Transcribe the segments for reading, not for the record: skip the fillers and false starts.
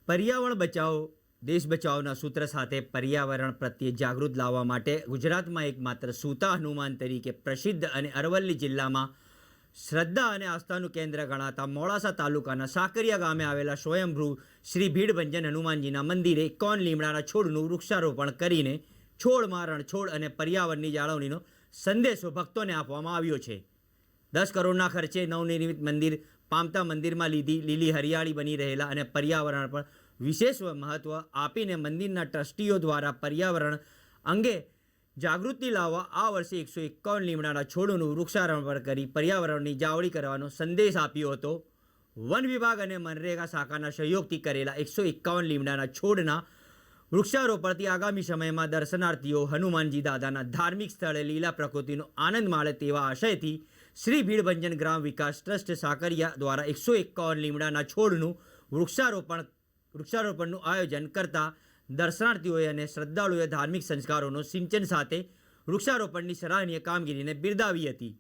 પર્યાવરણ બચાવો દેશ બચાવોના સૂત્ર સાથે પર્યાવરણ પ્રત્યે જાગૃત લાવવા માટે ગુજરાતમાં એકમાત્ર સૂતા હનુમાન તરીકે પ્રસિદ્ધ અને અરવલ્લી જિલ્લામાં શ્રદ્ધા અને આસ્થાનું કેન્દ્ર ગણાતા મોડાસા તાલુકાના સાકરિયા ગામે આવેલા સ્વયંભૂ શ્રી ભીડભંજન હનુમાનજીના મંદિરે 51 લીમડાના છોડનું વૃક્ષારોપણ કરીને છોડમાં રણછોડ અને પર્યાવરણની જાળવણીનો સંદેશો ભક્તોને આપવામાં આવ્યો છે। 10 કરોડના ખર્ચે નવનિર્મિત મંદિર પામતા મંદિરમાં લીલી હરિયાળી બની રહેલા અને પર્યાવરણ પર વિશેષ મહત્વ આપીને મંદિરના ટ્રસ્ટીઓ દ્વારા પર્યાવરણ અંગે જાગૃતિ લાવવા આ વર્ષે 151 લીમડાના છોડનું વૃક્ષારોપણ કરી પર્યાવરણની જાળવણી કરવાનો સંદેશ આપ્યો હતો। વન વિભાગ અને મનરેગા શાખાના સહયોગથી કરેલા 151 લીમડાના છોડના વૃક્ષારોપણથી આગામી સમયમાં દર્શનાર્થીઓ હનુમાનજી દાદાના ધાર્મિક સ્થળે લીલા પ્રકૃતિનો આનંદ માણે તેવા આશયથી શ્રી ભીડભંજન ગ્રામ વિકાસ ટ્રસ્ટ સાકરિયા દ્વારા 151 લીમડાના છોડનું વૃક્ષારોપણનું આયોજન કરતા દર્શનાર્થીઓએ અને શ્રદ્ધાળુઓએ ધાર્મિક સંસ્કારોનો સિંચન સાથે વૃક્ષારોપણની સરાહનીય કામગીરીને બિરદાવી હતી।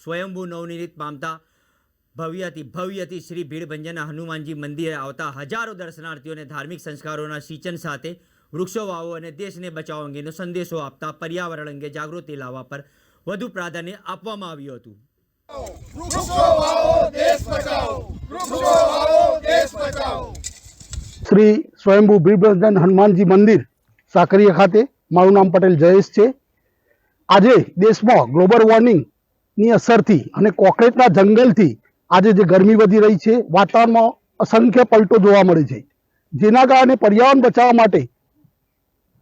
સ્વયંભૂ નવનિર્મિત પામતા ભવ્યથી શ્રી ભીડભંજન હનુમાનજી મંદિરે આવતા હજારો દર્શનાર્થીઓને ધાર્મિક સંસ્કારોના સિંચન સાથે વૃક્ષો વાવો અને દેશને બચાવો અંગેનો સંદેશો આપતા પર્યાવરણ અંગે જાગૃતિ લાવવા પર વધુ પ્રાધાન્ય આપવામાં આવ્યું હતું। શ્રી સ્વયંભૂ ભીડભંજન હનુમાનજી મંદિર સાકરિયા ખાતે મારું નામ પટેલ જયેશ છે। આજે દેશમાં ગ્લોબલ વોર્મિંગની અસરથી અને કોન્ક્રીટના જંગલથી આજે જે ગરમી વધી રહી છે, વાતાવરણમાં અસંખ્ય પલટો જોવા મળે છે, જેના કારણે પર્યાવરણ બચાવવા માટે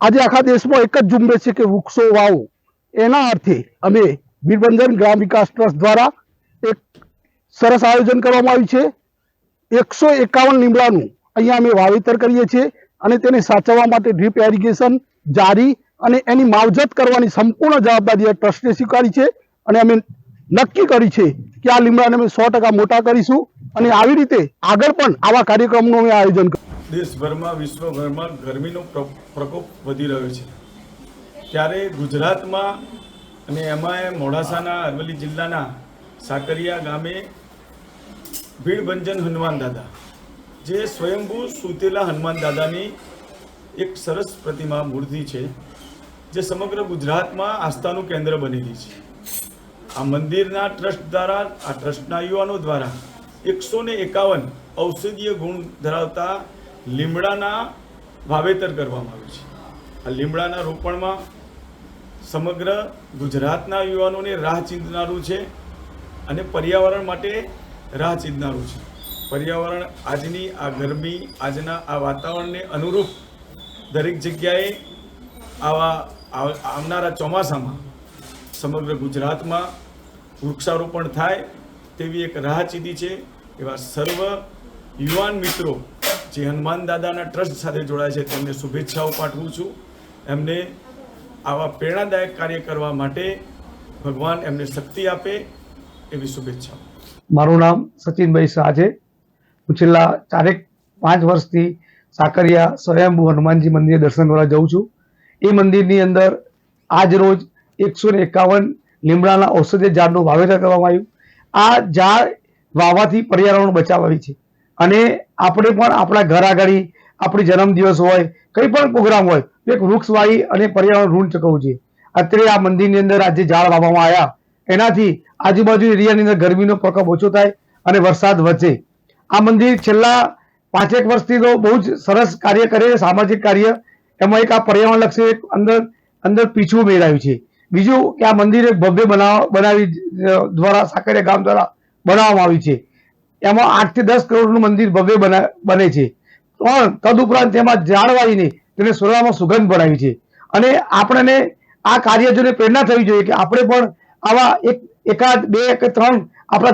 આજે આખા દેશમાં એક જ ઝુંબેશ છે કે વૃક્ષો વાવો। એના અર્થે અમે ભીડભંજન ગ્રામ વિકાસ ટ્રસ્ટ દ્વારા એક સરસ આયોજન કરવામાં આવ્યું છે। 151 લીમડાનું અહીંયા અમે વાવેતર કરીએ છીએ અને તેને સાચવવા માટે ડ્રીપ એરિગેશન જારી અને એની માવજત કરવાની સંપૂર્ણ જવાબદારી ટ્રસ્ટે સ્વીકારી છે અને અમે નક્કી કરી છે કે આ લીમડાને અમે 100% મોટા કરીશું અને આવી રીતે આગળ પણ આવા કાર્યક્રમનું અમે આયોજન કરીશું। દેશભરમાં વિશ્વભરમાં ગરમીનો પ્રકોપ વધી રહ્યો છે, ત્યારે ગુજરાતમાં અને એમાં મોડાસાના અરવલ્લી જિલ્લાના સાકરિયા ગામે ભીડભંજન હનુમાન દાદા જે સ્વયંભૂ સૂતેલા હનુમાન દાદાની એક સરસ પ્રતિમા મૂર્તિ છે, જે સમગ્ર ગુજરાતમાં આસ્થાનું કેન્દ્ર બનેલી છે। આ મંદિરના ટ્રસ્ટ દ્વારા, આ ટ્રસ્ટના યુવાનો દ્વારા 151 ઔષધીય ગુણ ધરાવતા લીમડાના વાવેતર કરવામાં આવ્યું છે। આ લીમડાના રોપણમાં સમગ્ર ગુજરાતના યુવાનોને રાહ ચીંધનારું છે અને પર્યાવરણ માટે રાહ ચીંધનારું છે। પર્યાવરણ આજની આ ગરમી, આજના આ વાતાવરણને અનુરૂપ દરેક જગ્યાએ આવનારા ચોમાસામાં સમગ્ર ગુજરાતમાં વૃક્ષારોપણ થાય તેવી એક રાહ ચીધી છે। એવા સર્વ યુવાન મિત્રો જે હનુમાન દાદાના ટ્રસ્ટ સાથે જોડાય છે તેમને શુભેચ્છાઓ પાઠવું છું। એમને આવા પ્રેરણાદાયક કાર્ય કરવા માટે ભગવાન એમને શક્તિ આપે એવી શુભેચ્છાઓ। મારું નામ સચિનભાઈ શાહ છે। હું છેલ્લા 4-5 વર્ષથી સાકરિયા સ્વયંભૂ હનુમાનજી મંદિરે દર્શન કરવા જાઉં છું। એ મંદિરની અંદર આજ રોજ 151 લીમડાના ઔષધીય ઝાડનું વાવેતર કરવામાં આવ્યું। આ ઝાડ વાવવાથી પર્યાવરણ બચાવવાની છે અને આપણે પણ આપણા ઘર આગળ આપણી જન્મદિવસ હોય, કંઈ પણ પ્રોગ્રામ હોય તો એક વૃક્ષ વાવી અને પર્યાવરણ ઋણ ચૂકવવું જોઈએ। અત્યારે આ મંદિરની અંદર આજે ઝાડ વાવવામાં આવ્યા, એનાથી આજુબાજુ એરિયાની અંદર ગરમીનો પ્રકોપ ઓછો થાય અને વરસાદ વધે। આ મંદિર છેલ્લા 5 વર્ષથી તો બહુ જ સરસ કાર્ય કરે છે, સામાજિક કાર્ય। એમાં એક આ પર્યાવરણલક્ષી એક અંદર પીછું મેળવ્યું છે। બીજું કે આ મંદિર એક ભવ્ય બનાવી દ્વારા સાકરિયા ગામ દ્વારા બનાવવામાં આવ્યું છે। એમાં 8 થી 10 કરોડનું મંદિર ભવ્ય બને છે, પણ તદુપરાંત તેમાં ઝાડ વાવીને તેને સોનામાં સુગંધ બનાવી છે અને આપણને આ કાર્ય જોઈને પ્રેરણા થવી જોઈએ કે આપણે પણ આવા એકાદ 2 કે 3 આપણા